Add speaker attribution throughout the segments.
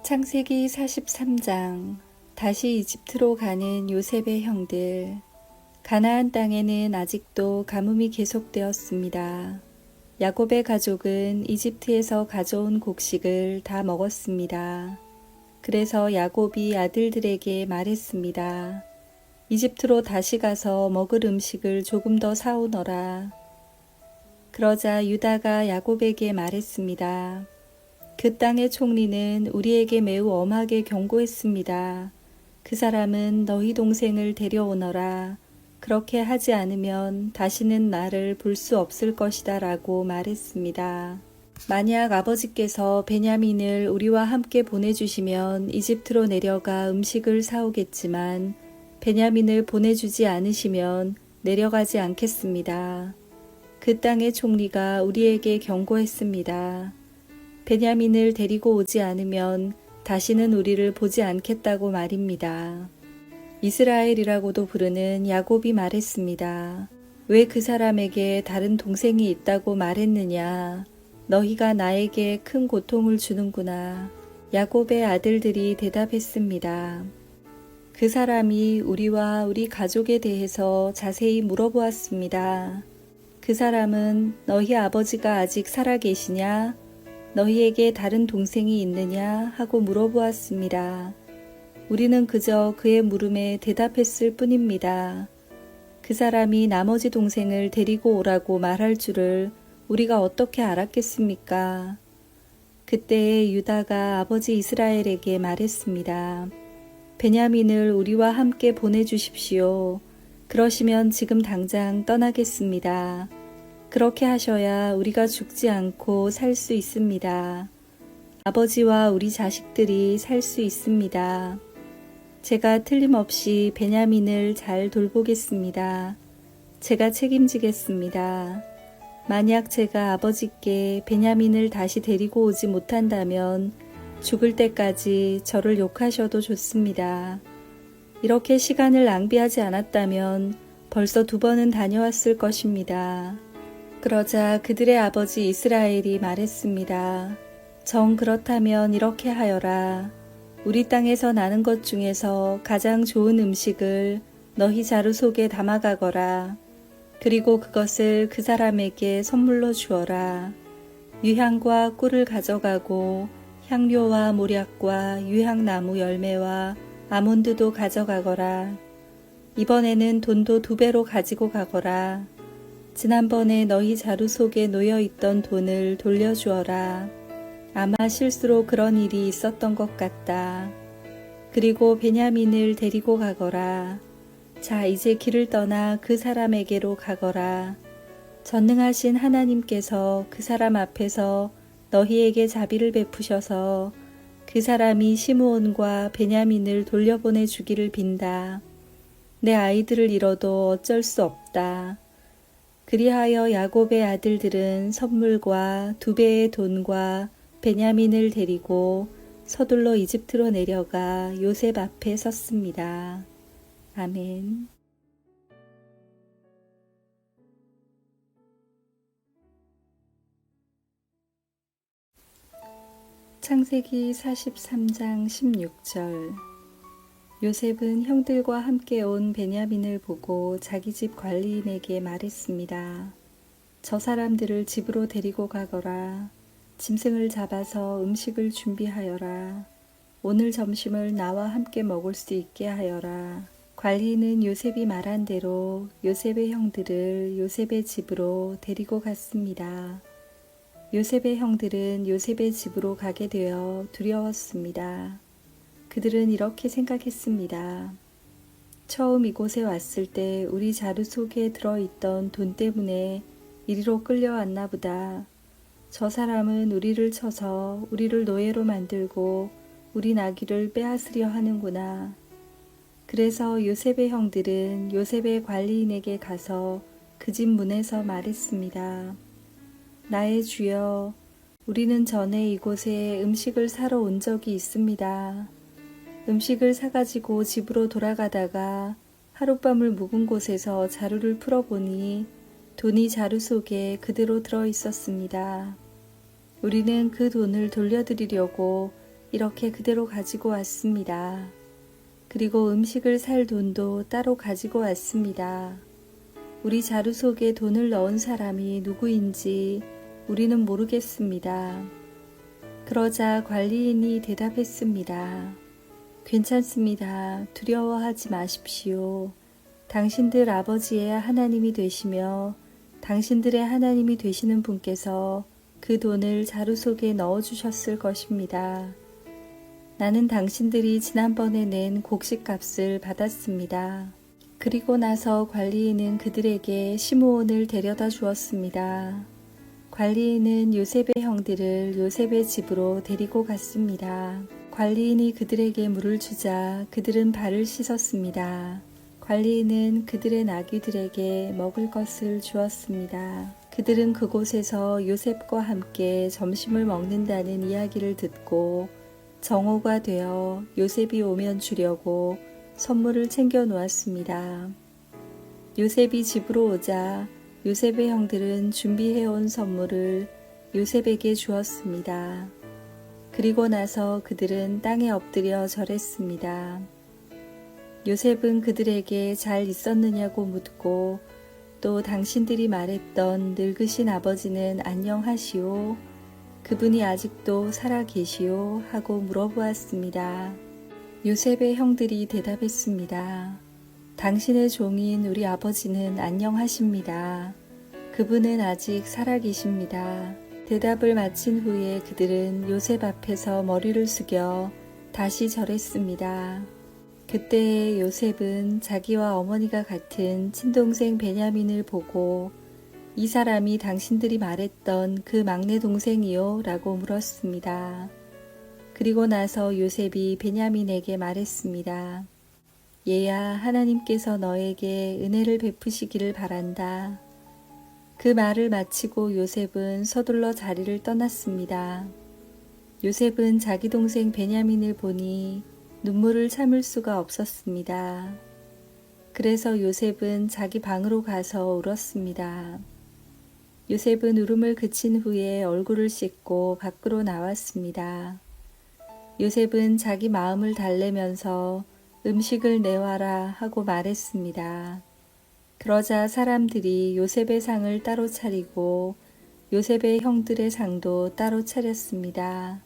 Speaker 1: 창세기 43장. 다시 이집트로 가는 요셉의 형들. 가나안 땅에는 아직도 가뭄이 계속되었습니다. 야곱의 가족은 이집트에서 가져온 곡식을 다 먹었습니다. 그래서 야곱이 아들들에게 말했습니다. 이집트로 다시 가서 먹을 음식을 조금 더 사오너라. 그러자 유다가 야곱에게 말했습니다. 그 땅의 총리는 우리에게 매우 엄하게 경고했습니다. 그 사람은 너희 동생을 데려오너라. 그렇게 하지 않으면 다시는 나를 볼 수 없을 것이다 라고 말했습니다. 만약 아버지께서 베냐민을 우리와 함께 보내주시면 이집트로 내려가 음식을 사오겠지만 베냐민을 보내주지 않으시면 내려가지 않겠습니다. 그 땅의 총리가 우리에게 경고했습니다. 베냐민을 데리고 오지 않으면 다시는 우리를 보지 않겠다고 말입니다. 이스라엘이라고도 부르는 야곱이 말했습니다. 왜 그 사람에게 다른 동생이 있다고 말했느냐? 너희가 나에게 큰 고통을 주는구나. 야곱의 아들들이 대답했습니다. 그 사람이 우리와 우리 가족에 대해서 자세히 물어보았습니다. 그 사람은 너희 아버지가 아직 살아계시냐? 너희에게 다른 동생이 있느냐? 하고 물어보았습니다. 우리는 그저 그의 물음에 대답했을 뿐입니다. 그 사람이 나머지 동생을 데리고 오라고 말할 줄을 우리가 어떻게 알았겠습니까? 그때 유다가 아버지 이스라엘에게 말했습니다. 베냐민을 우리와 함께 보내주십시오. 그러시면 지금 당장 떠나겠습니다. 그렇게 하셔야 우리가 죽지 않고 살 수 있습니다. 아버지와 우리 자식들이 살 수 있습니다. 제가 틀림없이 베냐민을 잘 돌보겠습니다. 제가 책임지겠습니다. 만약 제가 아버지께 베냐민을 다시 데리고 오지 못한다면 죽을 때까지 저를 욕하셔도 좋습니다. 이렇게 시간을 낭비하지 않았다면 벌써 2번은 다녀왔을 것입니다. 그러자 그들의 아버지 이스라엘이 말했습니다. 정 그렇다면 이렇게 하여라. 우리 땅에서 나는 것 중에서 가장 좋은 음식을 너희 자루 속에 담아가거라. 그리고 그것을 그 사람에게 선물로 주어라. 유향과 꿀을 가져가고 향료와 모략과 유향나무 열매와 아몬드도 가져가거라. 이번에는 돈도 2배로 가지고 가거라. 지난번에 너희 자루 속에 놓여있던 돈을 돌려주어라. 아마 실수로 그런 일이 있었던 것 같다. 그리고 베냐민을 데리고 가거라. 자, 이제 길을 떠나 그 사람에게로 가거라. 전능하신 하나님께서 그 사람 앞에서 너희에게 자비를 베푸셔서 그 사람이 시므온과 베냐민을 돌려보내 주기를 빈다. 내 아이들을 잃어도 어쩔 수 없다. 그리하여 야곱의 아들들은 선물과 2배의 돈과 베냐민을 데리고 서둘러 이집트로 내려가 요셉 앞에 섰습니다. 아멘. 창세기 43장 16절. 요셉은 형들과 함께 온 베냐민을 보고 자기 집 관리인에게 말했습니다. 저 사람들을 집으로 데리고 가거라. 짐승을 잡아서 음식을 준비하여라. 오늘 점심을 나와 함께 먹을 수 있게 하여라. 관리인은 요셉이 말한 대로 요셉의 형들을 요셉의 집으로 데리고 갔습니다. 요셉의 형들은 요셉의 집으로 가게 되어 두려웠습니다. 그들은 이렇게 생각했습니다. 처음 이곳에 왔을 때 우리 자루 속에 들어있던 돈 때문에 이리로 끌려왔나 보다. 저 사람은 우리를 쳐서 우리를 노예로 만들고 우리 나귀를 빼앗으려 하는구나. 그래서 요셉의 형들은 요셉의 관리인에게 가서 그 집 문에서 말했습니다. 나의 주여, 우리는 전에 이곳에 음식을 사러 온 적이 있습니다. 음식을 사가지고 집으로 돌아가다가 하룻밤을 묵은 곳에서 자루를 풀어보니 돈이 자루 속에 그대로 들어 있었습니다. 우리는 그 돈을 돌려드리려고 이렇게 그대로 가지고 왔습니다. 그리고 음식을 살 돈도 따로 가지고 왔습니다. 우리 자루 속에 돈을 넣은 사람이 누구인지 우리는 모르겠습니다. 그러자 관리인이 대답했습니다. 괜찮습니다. 두려워하지 마십시오. 당신들 아버지의 하나님이 되시며 당신들의 하나님이 되시는 분께서 그 돈을 자루 속에 넣어주셨을 것입니다. 나는 당신들이 지난번에 낸 곡식값을 받았습니다. 그리고 나서 관리인은 그들에게 시므온을 데려다 주었습니다. 관리인은 요셉의 형들을 요셉의 집으로 데리고 갔습니다. 관리인이 그들에게 물을 주자 그들은 발을 씻었습니다. 관리인은 그들의 나귀들에게 먹을 것을 주었습니다. 그들은 그곳에서 요셉과 함께 점심을 먹는다는 이야기를 듣고 정오가 되어 요셉이 오면 주려고 선물을 챙겨 놓았습니다. 요셉이 집으로 오자 요셉의 형들은 준비해온 선물을 요셉에게 주었습니다. 그리고 나서 그들은 땅에 엎드려 절했습니다. 요셉은 그들에게 잘 있었느냐고 묻고 또 당신들이 말했던 늙으신 아버지는 안녕하시오? 그분이 아직도 살아 계시오? 하고 물어보았습니다. 요셉의 형들이 대답했습니다. 당신의 종인 우리 아버지는 안녕하십니다. 그분은 아직 살아 계십니다. 대답을 마친 후에 그들은 요셉 앞에서 머리를 숙여 다시 절했습니다. 그때 요셉은 자기와 어머니가 같은 친동생 베냐민을 보고 이 사람이 당신들이 말했던 그 막내 동생이요? 라고 물었습니다. 그리고 나서 요셉이 베냐민에게 말했습니다. 얘야, 하나님께서 너에게 은혜를 베푸시기를 바란다. 그 말을 마치고 요셉은 서둘러 자리를 떠났습니다. 요셉은 자기 동생 베냐민을 보니 눈물을 참을 수가 없었습니다. 그래서 요셉은 자기 방으로 가서 울었습니다. 요셉은 울음을 그친 후에 얼굴을 씻고 밖으로 나왔습니다. 요셉은 자기 마음을 달래면서 음식을 내와라 하고 말했습니다. 그러자 사람들이 요셉의 상을 따로 차리고 요셉의 형들의 상도 따로 차렸습니다.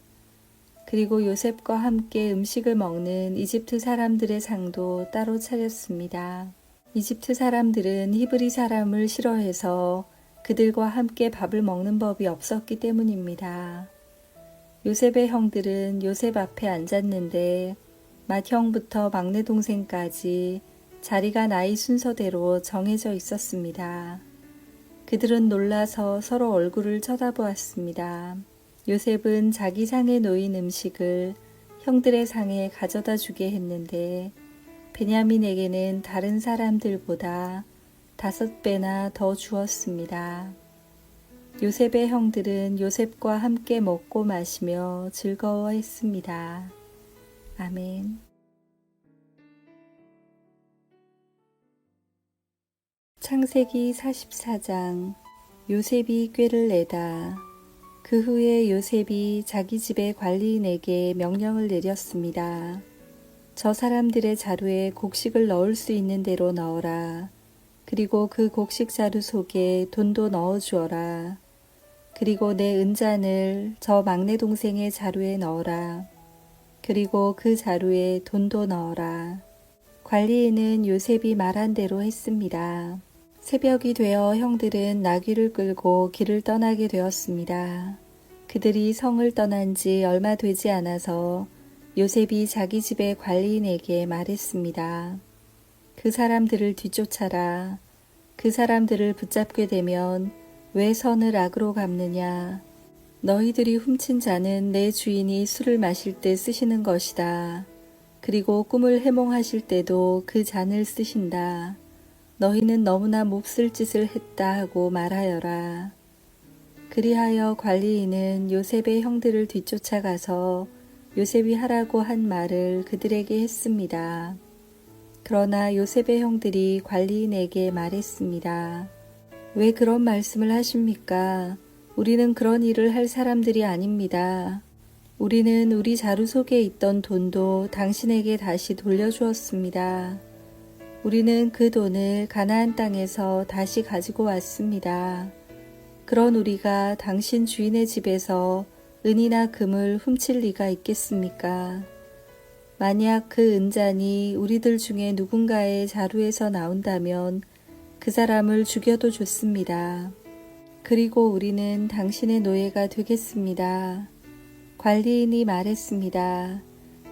Speaker 1: 그리고 요셉과 함께 음식을 먹는 이집트 사람들의 상도 따로 차렸습니다. 이집트 사람들은 히브리 사람을 싫어해서 그들과 함께 밥을 먹는 법이 없었기 때문입니다. 요셉의 형들은 요셉 앞에 앉았는데 맏형부터 막내 동생까지 자리가 나이 순서대로 정해져 있었습니다. 그들은 놀라서 서로 얼굴을 쳐다보았습니다. 요셉은 자기 상에 놓인 음식을 형들의 상에 가져다 주게 했는데 베냐민에게는 다른 사람들보다 5배나 더 주었습니다. 요셉의 형들은 요셉과 함께 먹고 마시며 즐거워했습니다. 아멘. 창세기 44장. 요셉이 꾀를 내다. 그 후에 요셉이 자기 집의 관리인에게 명령을 내렸습니다. 저 사람들의 자루에 곡식을 넣을 수 있는 대로 넣어라. 그리고 그 곡식 자루 속에 돈도 넣어 주어라. 그리고 내 은잔을 저 막내 동생의 자루에 넣어라. 그리고 그 자루에 돈도 넣어라. 관리인은 요셉이 말한 대로 했습니다. 새벽이 되어 형들은 나귀를 끌고 길을 떠나게 되었습니다. 그들이 성을 떠난 지 얼마 되지 않아서 요셉이 자기 집의 관리인에게 말했습니다. 그 사람들을 뒤쫓아라. 그 사람들을 붙잡게 되면 왜 선을 악으로 갚느냐. 너희들이 훔친 자는 내 주인이 술을 마실 때 쓰시는 것이다. 그리고 꿈을 해몽하실 때도 그 잔을 쓰신다. 너희는 너무나 몹쓸 짓을 했다 하고 말하여라. 그리하여 관리인은 요셉의 형들을 뒤쫓아가서 요셉이 하라고 한 말을 그들에게 했습니다. 그러나 요셉의 형들이 관리인에게 말했습니다. 왜 그런 말씀을 하십니까? 우리는 그런 일을 할 사람들이 아닙니다. 우리는 우리 자루 속에 있던 돈도 당신에게 다시 돌려주었습니다. 우리는 그 돈을 가나안 땅에서 다시 가지고 왔습니다. 그런 우리가 당신 주인의 집에서 은이나 금을 훔칠 리가 있겠습니까? 만약 그 은잔이 우리들 중에 누군가의 자루에서 나온다면 그 사람을 죽여도 좋습니다. 그리고 우리는 당신의 노예가 되겠습니다. 관리인이 말했습니다.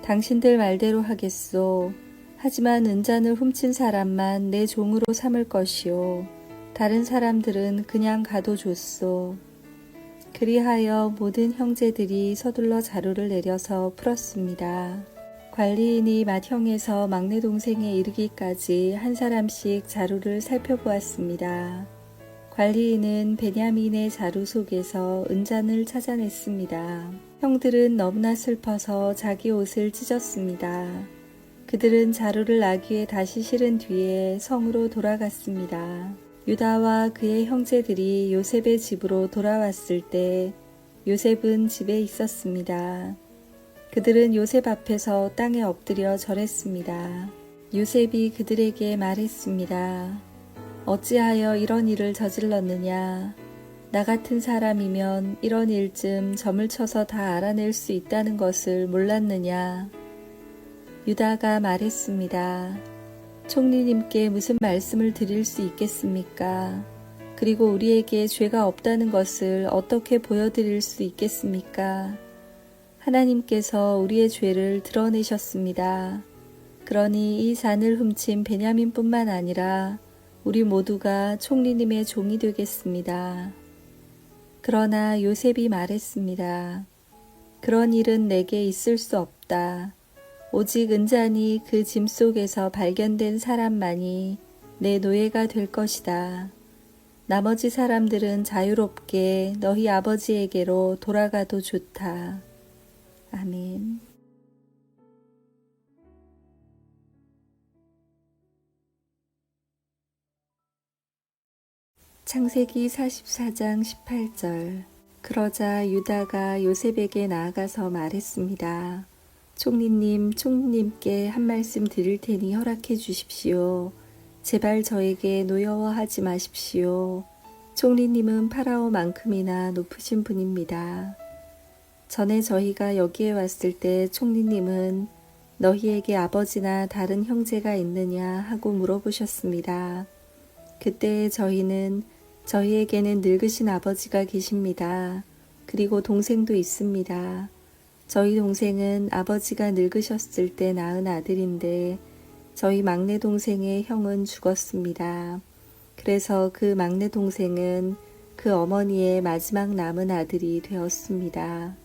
Speaker 1: 당신들 말대로 하겠소. 하지만 은잔을 훔친 사람만 내 종으로 삼을 것이요. 다른 사람들은 그냥 가도 좋소. 그리하여 모든 형제들이 서둘러 자루를 내려서 풀었습니다. 관리인이 맏형에서 막내 동생에 이르기까지 한 사람씩 자루를 살펴보았습니다. 관리인은 베냐민의 자루 속에서 은잔을 찾아냈습니다. 형들은 너무나 슬퍼서 자기 옷을 찢었습니다. 그들은 자루를 나귀에 다시 실은 뒤에 성으로 돌아갔습니다. 유다와 그의 형제들이 요셉의 집으로 돌아왔을 때 요셉은 집에 있었습니다. 그들은 요셉 앞에서 땅에 엎드려 절했습니다. 요셉이 그들에게 말했습니다. 어찌하여 이런 일을 저질렀느냐? 나 같은 사람이면 이런 일쯤 점을 쳐서 다 알아낼 수 있다는 것을 몰랐느냐? 유다가 말했습니다. 총리님께 무슨 말씀을 드릴 수 있겠습니까? 그리고 우리에게 죄가 없다는 것을 어떻게 보여드릴 수 있겠습니까? 하나님께서 우리의 죄를 드러내셨습니다. 그러니 이 잔을 훔친 베냐민뿐만 아니라 우리 모두가 총리님의 종이 되겠습니다. 그러나 요셉이 말했습니다. 그런 일은 내게 있을 수 없다. 오직 은잔이 그 짐 속에서 발견된 사람만이 내 노예가 될 것이다. 나머지 사람들은 자유롭게 너희 아버지에게로 돌아가도 좋다. 아멘. 창세기 44장 18절. 그러자 유다가 요셉에게 나아가서 말했습니다. 총리님께 한 말씀 드릴 테니 허락해 주십시오. 제발 저에게 노여워하지 마십시오. 총리님은 파라오만큼이나 높으신 분입니다. 전에 저희가 여기에 왔을 때 총리님은 너희에게 아버지나 다른 형제가 있느냐 하고 물어보셨습니다. 그때 저희에게는 늙으신 아버지가 계십니다. 그리고 동생도 있습니다. 저희 동생은 아버지가 늙으셨을 때 낳은 아들인데 저희 막내 동생의 형은 죽었습니다. 그래서 그 막내 동생은 그 어머니의 마지막 남은 아들이 되었습니다.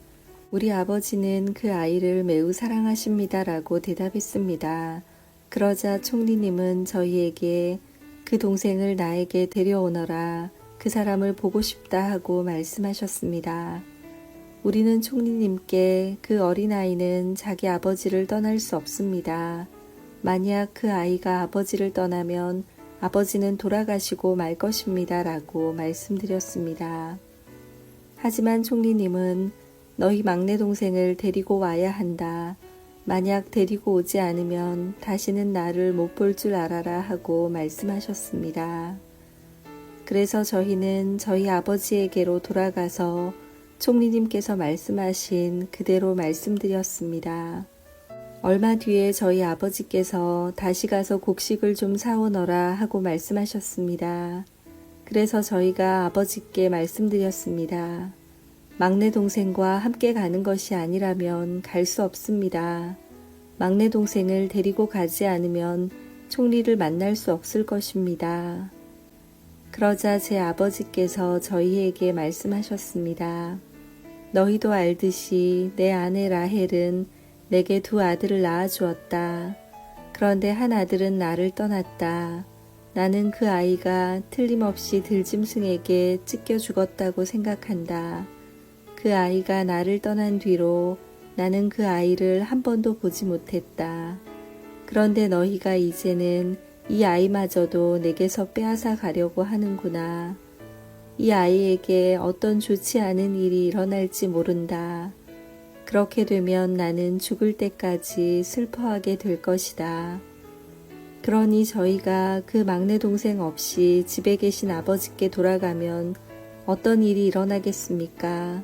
Speaker 1: 우리 아버지는 그 아이를 매우 사랑하십니다라고 대답했습니다. 그러자 총리님은 저희에게 그 동생을 나에게 데려오너라. 그 사람을 보고 싶다 하고 말씀하셨습니다. 우리는 총리님께 그 어린아이는 자기 아버지를 떠날 수 없습니다. 만약 그 아이가 아버지를 떠나면 아버지는 돌아가시고 말 것입니다. 라고 말씀드렸습니다. 하지만 총리님은 너희 막내 동생을 데리고 와야 한다. 만약 데리고 오지 않으면 다시는 나를 못 볼 줄 알아라 하고 말씀하셨습니다. 그래서 저희는 저희 아버지에게로 돌아가서 총리님께서 말씀하신 그대로 말씀드렸습니다. 얼마 뒤에 저희 아버지께서 다시 가서 곡식을 좀 사오너라 하고 말씀하셨습니다. 그래서 저희가 아버지께 말씀드렸습니다. 막내 동생과 함께 가는 것이 아니라면 갈 수 없습니다. 막내 동생을 데리고 가지 않으면 총리를 만날 수 없을 것입니다. 그러자 제 아버지께서 저희에게 말씀하셨습니다. 너희도 알듯이 내 아내 라헬은 내게 두 아들을 낳아주었다. 그런데 한 아들은 나를 떠났다. 나는 그 아이가 틀림없이 들짐승에게 찢겨 죽었다고 생각한다. 그 아이가 나를 떠난 뒤로 나는 그 아이를 한 번도 보지 못했다. 그런데 너희가 이제는 이 아이마저도 내게서 빼앗아 가려고 하는구나. 이 아이에게 어떤 좋지 않은 일이 일어날지 모른다. 그렇게 되면 나는 죽을 때까지 슬퍼하게 될 것이다. 그러니 저희가 그 막내 동생 없이 집에 계신 아버지께 돌아가면 어떤 일이 일어나겠습니까?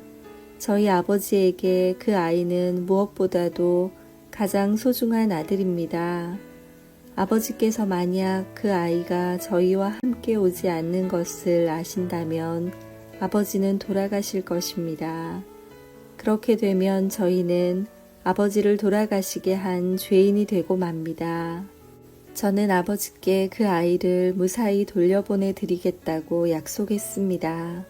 Speaker 1: 저희 아버지에게 그 아이는 무엇보다도 가장 소중한 아들입니다. 아버지께서 만약 그 아이가 저희와 함께 오지 않는 것을 아신다면 아버지는 돌아가실 것입니다. 그렇게 되면 저희는 아버지를 돌아가시게 한 죄인이 되고 맙니다. 저는 아버지께 그 아이를 무사히 돌려보내 드리겠다고 약속했습니다.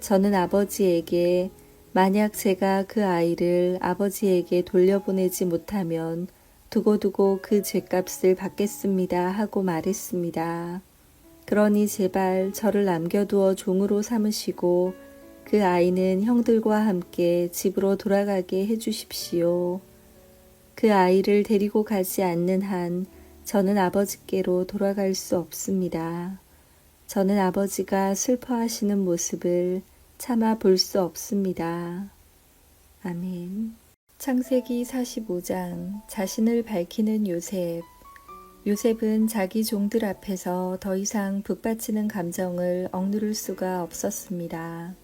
Speaker 1: 저는 아버지에게 만약 제가 그 아이를 아버지에게 돌려보내지 못하면 두고두고 그 죗값을 받겠습니다 하고 말했습니다. 그러니 제발 저를 남겨두어 종으로 삼으시고 그 아이는 형들과 함께 집으로 돌아가게 해주십시오. 그 아이를 데리고 가지 않는 한 저는 아버지께로 돌아갈 수 없습니다. 저는 아버지가 슬퍼하시는 모습을 차마 볼 수 없습니다. 아멘. 창세기 45장 자신을 밝히는 요셉. 요셉은 자기 종들 앞에서 더 이상 북받치는 감정을 억누를 수가 없었습니다.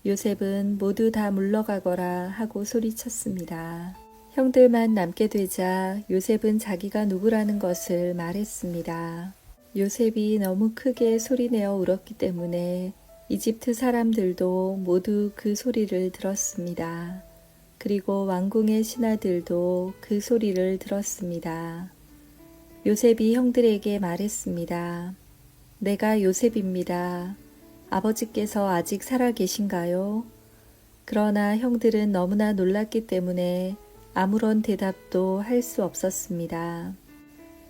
Speaker 1: 요셉은 모두 다 물러가거라 하고 소리쳤습니다. 형들만 남게 되자 요셉은 자기가 누구라는 것을 말했습니다. 요셉이 너무 크게 소리내어 울었기 때문에 이집트 사람들도 모두 그 소리를 들었습니다. 그리고 왕궁의 신하들도 그 소리를 들었습니다. 요셉이 형들에게 말했습니다. 내가 요셉입니다. 아버지께서 아직 살아 계신가요? 그러나 형들은 너무나 놀랐기 때문에 아무런 대답도 할 수 없었습니다.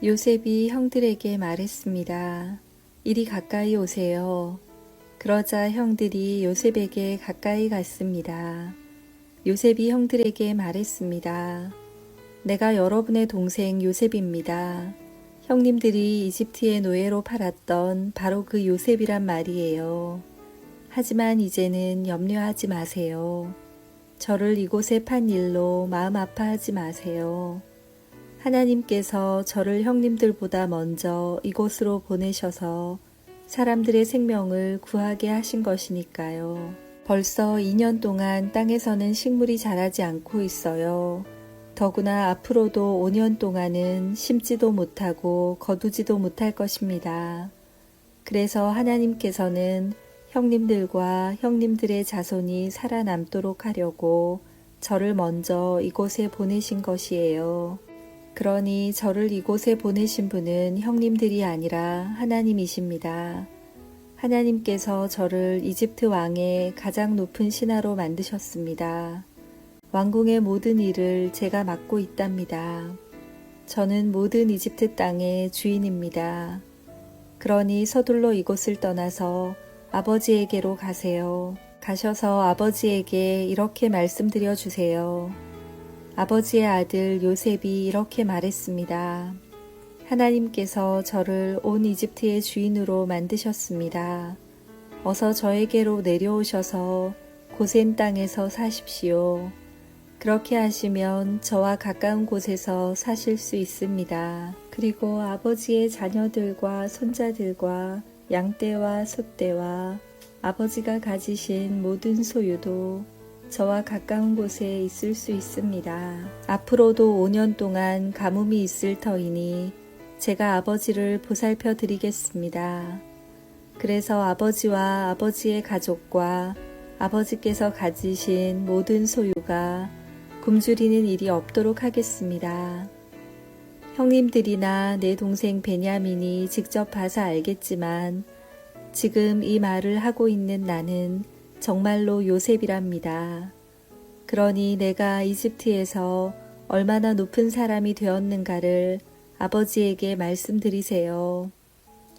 Speaker 1: 요셉이 형들에게 말했습니다. 이리 가까이 오세요. 그러자 형들이 요셉에게 가까이 갔습니다. 요셉이 형들에게 말했습니다. 내가 여러분의 동생 요셉입니다. 형님들이 이집트의 노예로 팔았던 바로 그 요셉이란 말이에요. 하지만 이제는 염려하지 마세요. 저를 이곳에 판 일로 마음 아파하지 마세요. 하나님께서 저를 형님들보다 먼저 이곳으로 보내셔서 사람들의 생명을 구하게 하신 것이니까요. 벌써 2년 동안 땅에서는 식물이 자라지 않고 있어요. 더구나 앞으로도 5년 동안은 심지도 못하고 거두지도 못할 것입니다. 그래서 하나님께서는 형님들과 형님들의 자손이 살아남도록 하려고 저를 먼저 이곳에 보내신 것이에요. 그러니 저를 이곳에 보내신 분은 형님들이 아니라 하나님이십니다. 하나님께서 저를 이집트 왕의 가장 높은 신하로 만드셨습니다. 왕궁의 모든 일을 제가 맡고 있답니다. 저는 모든 이집트 땅의 주인입니다. 그러니 서둘러 이곳을 떠나서 아버지에게로 가세요. 가셔서 아버지에게 이렇게 말씀드려 주세요. 아버지의 아들 요셉이 이렇게 말했습니다. 하나님께서 저를 온 이집트의 주인으로 만드셨습니다. 어서 저에게로 내려오셔서 고센 땅에서 사십시오. 그렇게 하시면 저와 가까운 곳에서 사실 수 있습니다. 그리고 아버지의 자녀들과 손자들과 양떼와 소떼와 아버지가 가지신 모든 소유도 저와 가까운 곳에 있을 수 있습니다. 앞으로도 5년 동안 가뭄이 있을 터이니 제가 아버지를 보살펴 드리겠습니다. 그래서 아버지와 아버지의 가족과 아버지께서 가지신 모든 소유가 굶주리는 일이 없도록 하겠습니다. 형님들이나 내 동생 베냐민이 직접 봐서 알겠지만 지금 이 말을 하고 있는 나는 정말로 요셉이랍니다. 그러니 내가 이집트에서 얼마나 높은 사람이 되었는가를 아버지에게 말씀드리세요.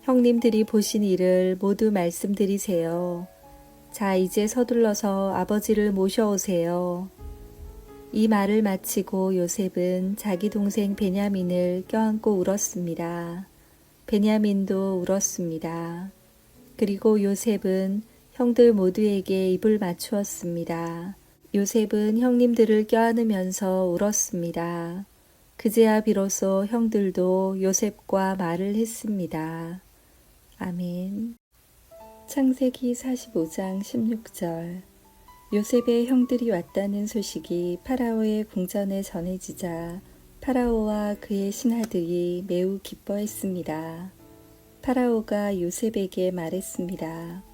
Speaker 1: 형님들이 보신 일을 모두 말씀드리세요. 자, 이제 서둘러서 아버지를 모셔오세요. 이 말을 마치고 요셉은 자기 동생 베냐민을 껴안고 울었습니다. 베냐민도 울었습니다. 그리고 요셉은 형들 모두에게 입을 맞추었습니다. 요셉은 형님들을 껴안으면서 울었습니다. 그제야 비로소 형들도 요셉과 말을 했습니다. 아멘. 창세기 45장 16절. 요셉의 형들이 왔다는 소식이 파라오의 궁전에 전해지자 파라오와 그의 신하들이 매우 기뻐했습니다. 파라오가 요셉에게 말했습니다.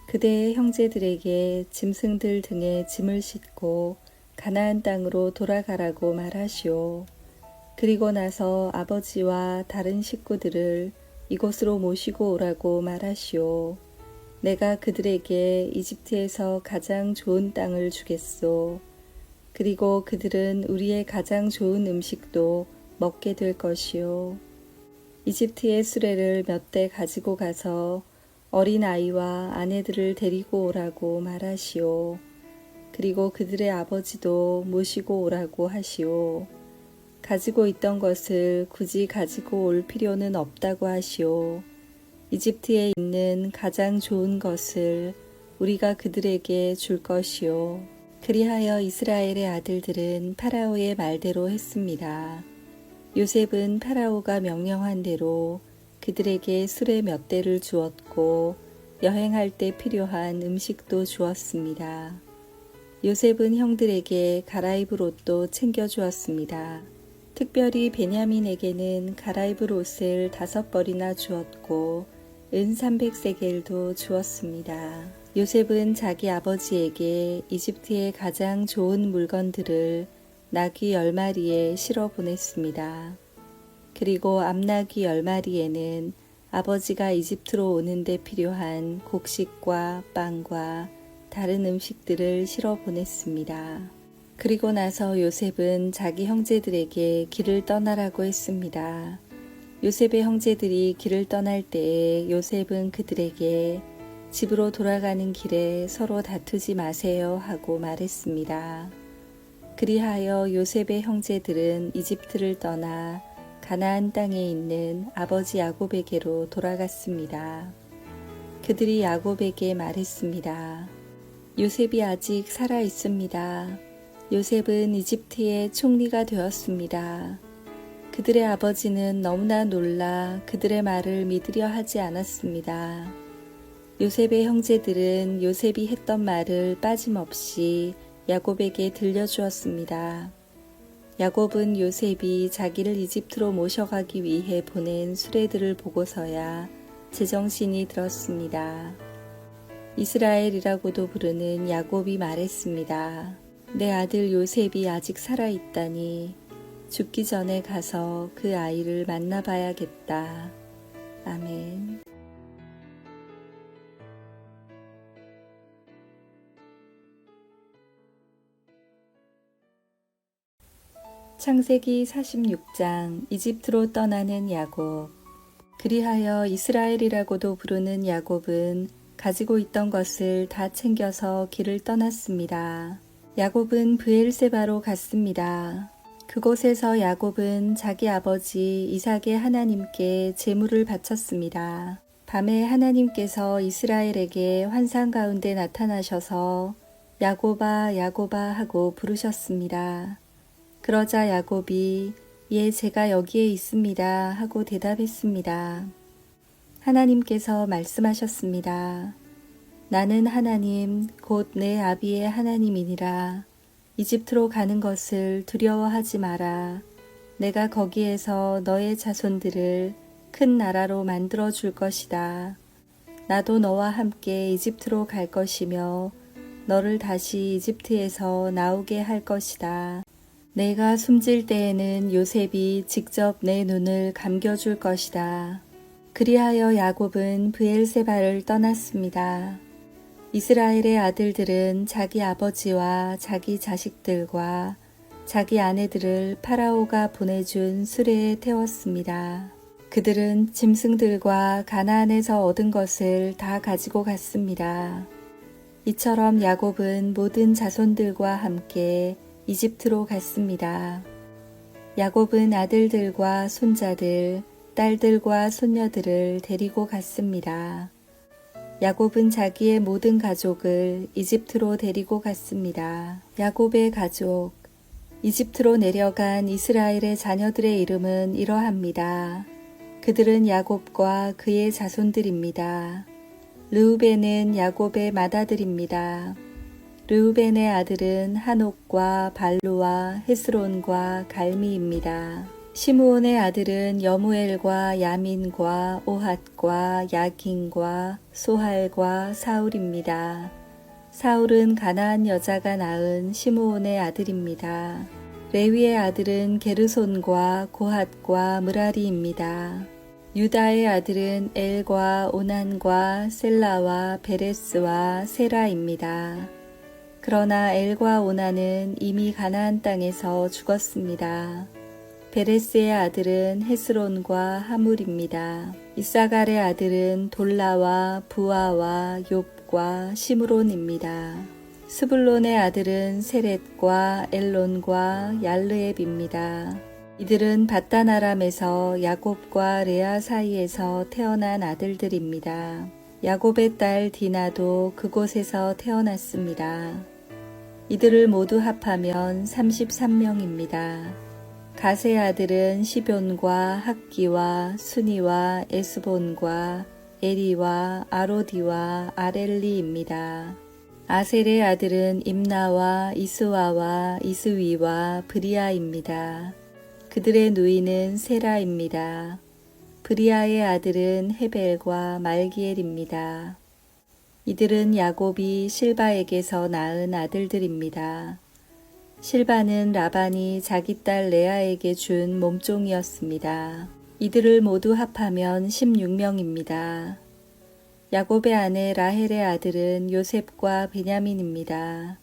Speaker 1: 그대의 형제들에게 짐승들 등에 짐을 싣고 가나안 땅으로 돌아가라고 말하시오. 그리고 나서 아버지와 다른 식구들을 이곳으로 모시고 오라고 말하시오. 내가 그들에게 이집트에서 가장 좋은 땅을 주겠소. 그리고 그들은 우리의 가장 좋은 음식도 먹게 될 것이요. 이집트의 수레를 몇 대 가지고 가서 어린 아이와 아내들을 데리고 오라고 말하시오. 그리고 그들의 아버지도 모시고 오라고 하시오. 가지고 있던 것을 굳이 가지고 올 필요는 없다고 하시오. 이집트에 있는 가장 좋은 것을 우리가 그들에게 줄 것이요. 그리하여 이스라엘의 아들들은 파라오의 말대로 했습니다. 요셉은 파라오가 명령한 대로 그들에게 수레 몇 대를 주었고 여행할 때 필요한 음식도 주었습니다. 요셉은 형들에게 갈아입을 옷도 챙겨주었습니다. 특별히 베냐민에게는 갈아입을 옷을 5벌이나 주었고 은 300세겔도 주었습니다. 요셉은 자기 아버지에게 이집트의 가장 좋은 물건들을 나귀 10마리에 실어 보냈습니다. 그리고 암나귀 10마리에는 아버지가 이집트로 오는데 필요한 곡식과 빵과 다른 음식들을 실어 보냈습니다. 그리고 나서 요셉은 자기 형제들에게 길을 떠나라고 했습니다. 요셉의 형제들이 길을 떠날 때에 요셉은 그들에게 집으로 돌아가는 길에 서로 다투지 마세요 하고 말했습니다. 그리하여 요셉의 형제들은 이집트를 떠나 가나안 땅에 있는 아버지 야곱에게로 돌아갔습니다. 그들이 야곱에게 말했습니다. 요셉이 아직 살아 있습니다. 요셉은 이집트의 총리가 되었습니다. 그들의 아버지는 너무나 놀라 그들의 말을 믿으려 하지 않았습니다. 요셉의 형제들은 요셉이 했던 말을 빠짐없이 야곱에게 들려주었습니다. 야곱은 요셉이 자기를 이집트로 모셔가기 위해 보낸 수레들을 보고서야 제정신이 들었습니다. 이스라엘이라고도 부르는 야곱이 말했습니다. 내 아들 요셉이 아직 살아있다니 죽기 전에 가서 그 아이를 만나봐야겠다. 아멘. 창세기 46장 이집트로 떠나는 야곱. 그리하여 이스라엘이라고도 부르는 야곱은 가지고 있던 것을 다 챙겨서 길을 떠났습니다. 야곱은 브엘세바로 갔습니다. 그곳에서 야곱은 자기 아버지 이삭의 하나님께 제물을 바쳤습니다. 밤에 하나님께서 이스라엘에게 환상 가운데 나타나셔서 야곱아 야곱아 하고 부르셨습니다. 그러자 야곱이 예 제가 여기에 있습니다 하고 대답했습니다. 하나님께서 말씀하셨습니다. 나는 하나님 곧 내 아비의 하나님이니라. 이집트로 가는 것을 두려워하지 마라. 내가 거기에서 너의 자손들을 큰 나라로 만들어 줄 것이다. 나도 너와 함께 이집트로 갈 것이며 너를 다시 이집트에서 나오게 할 것이다. 내가 숨질 때에는 요셉이 직접 내 눈을 감겨줄 것이다. 그리하여 야곱은 브엘세바를 떠났습니다. 이스라엘의 아들들은 자기 아버지와 자기 자식들과 자기 아내들을 파라오가 보내준 수레에 태웠습니다. 그들은 짐승들과 가나안에서 얻은 것을 다 가지고 갔습니다. 이처럼 야곱은 모든 자손들과 함께 이집트로 갔습니다. 야곱은 아들들과 손자들, 딸들과 손녀들을 데리고 갔습니다. 야곱은 자기의 모든 가족을 이집트로 데리고 갔습니다. 야곱의 가족, 이집트로 내려간 이스라엘의 자녀들의 이름은 이러합니다. 그들은 야곱과 그의 자손들입니다. 르우벤은 야곱의 맏아들입니다. 르우벤의 아들은 한옥과 발루와 헤스론과 갈미입니다. 시므온의 아들은 여무엘과 야민과 오핫과 야긴과 소할과 사울입니다. 사울은 가나안 여자가 낳은 시므온의 아들입니다. 레위의 아들은 게르손과 고핫과 므라리입니다. 유다의 아들은 엘과 오난과 셀라와 베레스와 세라입니다. 그러나 엘과 오난은 이미 가나안 땅에서 죽었습니다. 베레스의 아들은 헤스론과 하물입니다. 이사갈의 아들은 돌라와 부아와 욥과 시므론입니다. 스불론의 아들은 세렛과 엘론과 얄르앱입니다. 이들은 밧단 아람에서 야곱과 레아 사이에서 태어난 아들들입니다. 야곱의 딸 디나도 그곳에서 태어났습니다. 이들을 모두 합하면 33명입니다. 가세의 아들은 시뵈과 학기와 수니와 에스본과 에리와 아로디와 아렐리입니다. 아셀의 아들은 임나와 이스와와 이스위와 브리아입니다. 그들의 누이는 세라입니다. 브리아의 아들은 헤벨과 말기엘입니다. 이들은 야곱이 실바에게서 낳은 아들들입니다. 실바는 라반이 자기 딸 레아에게 준 몸종이었습니다. 이들을 모두 합하면 16명입니다. 야곱의 아내 라헬의 아들은 요셉과 베냐민입니다.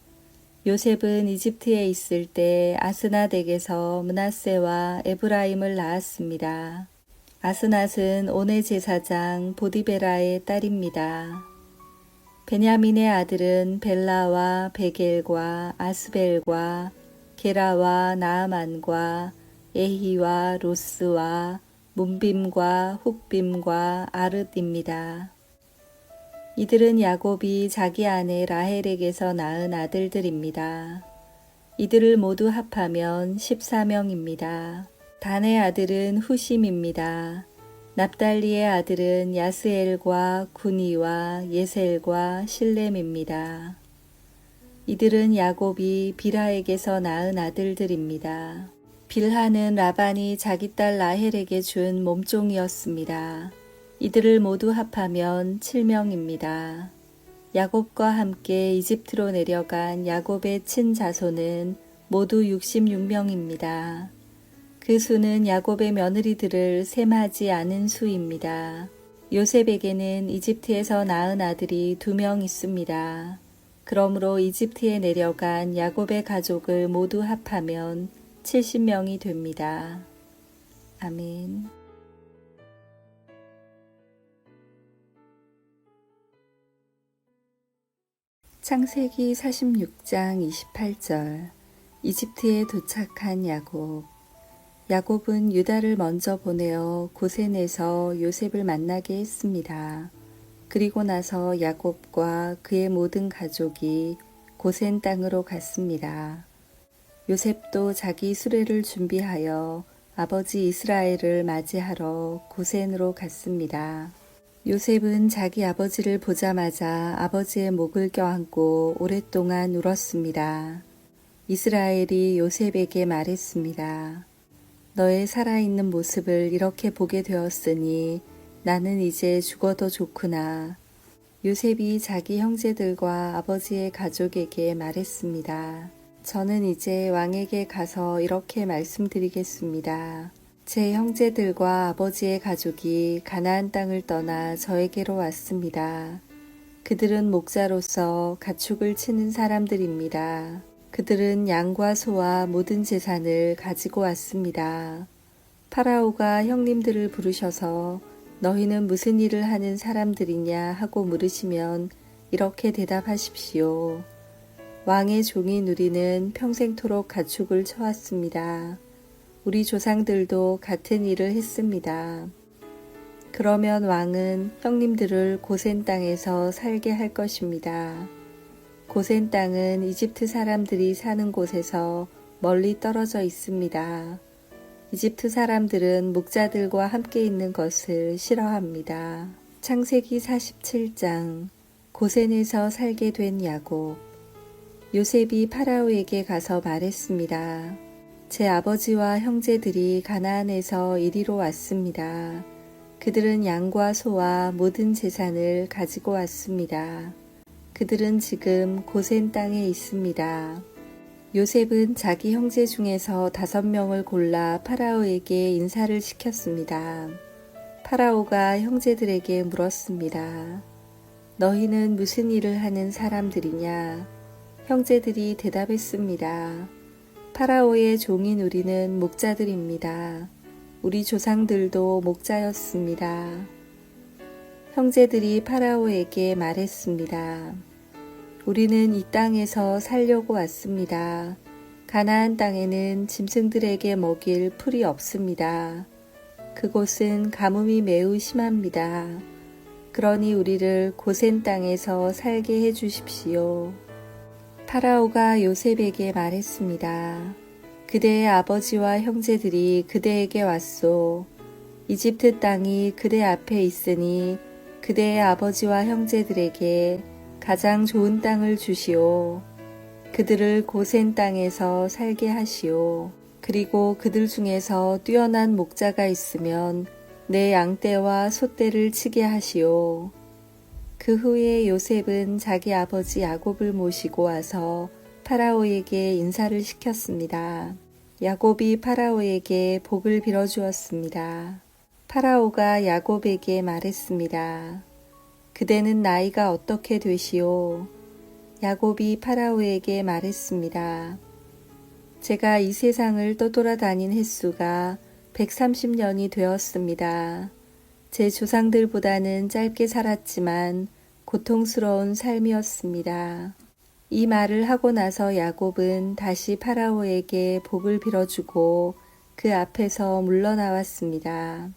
Speaker 1: 요셉은 이집트에 있을 때 아스낫에게서 므낫세와 에브라임을 낳았습니다. 아스낫은 온의 제사장 보디베라의 딸입니다. 베냐민의 아들은 벨라와 베겔과 아스벨과 게라와 나아만과 에히와 로스와 문빔과 훅빔과 아르입니다. 이들은 야곱이 자기 아내 라헬에게서 낳은 아들들입니다. 이들을 모두 합하면 14명입니다. 단의 아들은 후심입니다. 납달리의 아들은 야스엘과 구니와 예셀과 실렘입니다. 이들은 야곱이 빌하에게서 낳은 아들들입니다. 빌하는 라반이 자기 딸 라헬에게 준 몸종이었습니다. 이들을 모두 합하면 7명입니다. 야곱과 함께 이집트로 내려간 야곱의 친자손은 모두 66명입니다. 그 수는 야곱의 며느리들을 셈하지 않은 수입니다. 요셉에게는 이집트에서 낳은 아들이 2명 있습니다. 그러므로 이집트에 내려간 야곱의 가족을 모두 합하면 70명이 됩니다. 아멘. 창세기 46장 28절. 이집트에 도착한 야곱. 야곱은 유다를 먼저 보내어 고센에서 요셉을 만나게 했습니다. 그리고 나서 야곱과 그의 모든 가족이 고센 땅으로 갔습니다. 요셉도 자기 수레를 준비하여 아버지 이스라엘을 맞이하러 고센으로 갔습니다. 요셉은 자기 아버지를 보자마자 아버지의 목을 껴안고 오랫동안 울었습니다. 이스라엘이 요셉에게 말했습니다. 너의 살아있는 모습을 이렇게 보게 되었으니 나는 이제 죽어도 좋구나. 요셉이 자기 형제들과 아버지의 가족에게 말했습니다. 저는 이제 왕에게 가서 이렇게 말씀드리겠습니다. 제 형제들과 아버지의 가족이 가나안 땅을 떠나 저에게로 왔습니다. 그들은 목자로서 가축을 치는 사람들입니다. 그들은 양과 소와 모든 재산을 가지고 왔습니다. 파라오가 형님들을 부르셔서 너희는 무슨 일을 하는 사람들이냐 하고 물으시면 이렇게 대답하십시오. 왕의 종인 우리는 평생토록 가축을 쳐왔습니다. 우리 조상들도 같은 일을 했습니다. 그러면 왕은 형님들을 고센 땅에서 살게 할 것입니다. 고센 땅은 이집트 사람들이 사는 곳에서 멀리 떨어져 있습니다. 이집트 사람들은 목자들과 함께 있는 것을 싫어합니다. 창세기 47장 고센에서 살게 된 야곱. 요셉이 파라오에게 가서 말했습니다. 제 아버지와 형제들이 가나안에서 이리로 왔습니다. 그들은 양과 소와 모든 재산을 가지고 왔습니다. 그들은 지금 고센 땅에 있습니다. 요셉은 자기 형제 중에서 5명을 골라 파라오에게 인사를 시켰습니다. 파라오가 형제들에게 물었습니다. 너희는 무슨 일을 하는 사람들이냐? 형제들이 대답했습니다. 파라오의 종인 우리는 목자들입니다. 우리 조상들도 목자였습니다. 형제들이 파라오에게 말했습니다. 우리는 이 땅에서 살려고 왔습니다. 가나안 땅에는 짐승들에게 먹일 풀이 없습니다. 그곳은 가뭄이 매우 심합니다. 그러니 우리를 고센 땅에서 살게 해 주십시오. 파라오가 요셉에게 말했습니다. 그대의 아버지와 형제들이 그대에게 왔소. 이집트 땅이 그대 앞에 있으니 그대의 아버지와 형제들에게 가장 좋은 땅을 주시오. 그들을 고센 땅에서 살게 하시오. 그리고 그들 중에서 뛰어난 목자가 있으면 내 양떼와 소떼를 치게 하시오. 그 후에 요셉은 자기 아버지 야곱을 모시고 와서 파라오에게 인사를 시켰습니다. 야곱이 파라오에게 복을 빌어주었습니다. 파라오가 야곱에게 말했습니다. 그대는 나이가 어떻게 되시오? 야곱이 파라오에게 말했습니다. 제가 이 세상을 떠돌아다닌 횟수가 130년이 되었습니다. 제 조상들보다는 짧게 살았지만 고통스러운 삶이었습니다. 이 말을 하고 나서 야곱은 다시 파라오에게 복을 빌어주고 그 앞에서 물러나왔습니다.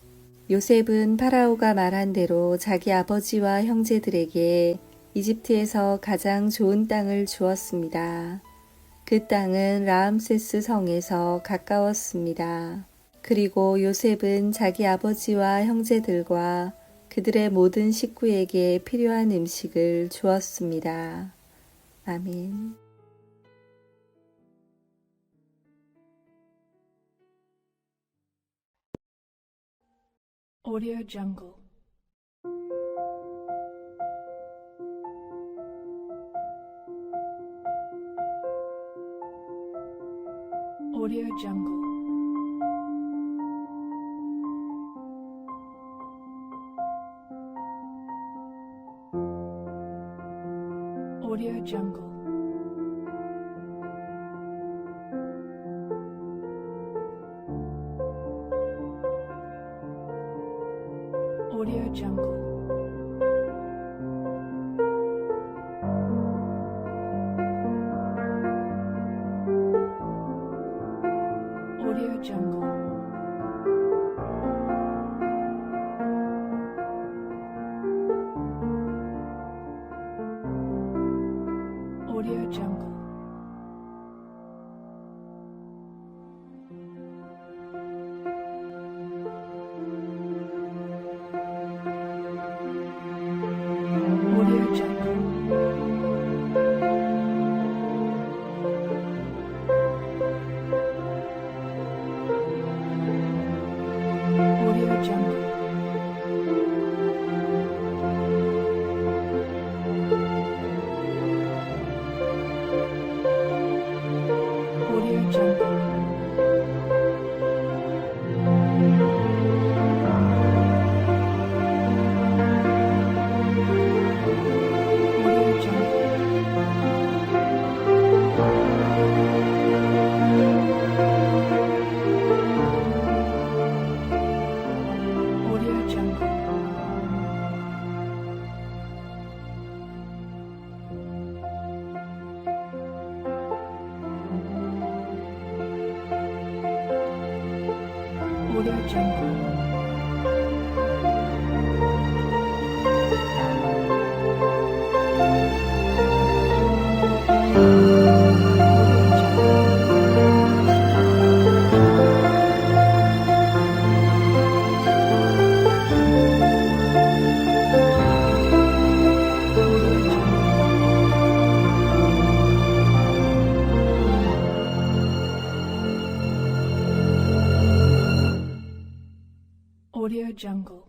Speaker 1: 요셉은 파라오가 말한 대로 자기 아버지와 형제들에게 이집트에서 가장 좋은 땅을 주었습니다. 그 땅은 라암세스 성에서 가까웠습니다. 그리고 요셉은 자기 아버지와 형제들과 그들의 모든 식구에게 필요한 음식을 주었습니다. 아멘.
Speaker 2: Audio Jungle. Audio Jungle. Audio Jungle. Audio Jungle. Audio Jungle. Audio Jungle. Audio Jungle. Audio Jungle. Audio Jungle. Audio Jungle. Audio Jungle. Audio Jungle. Audio Jungle.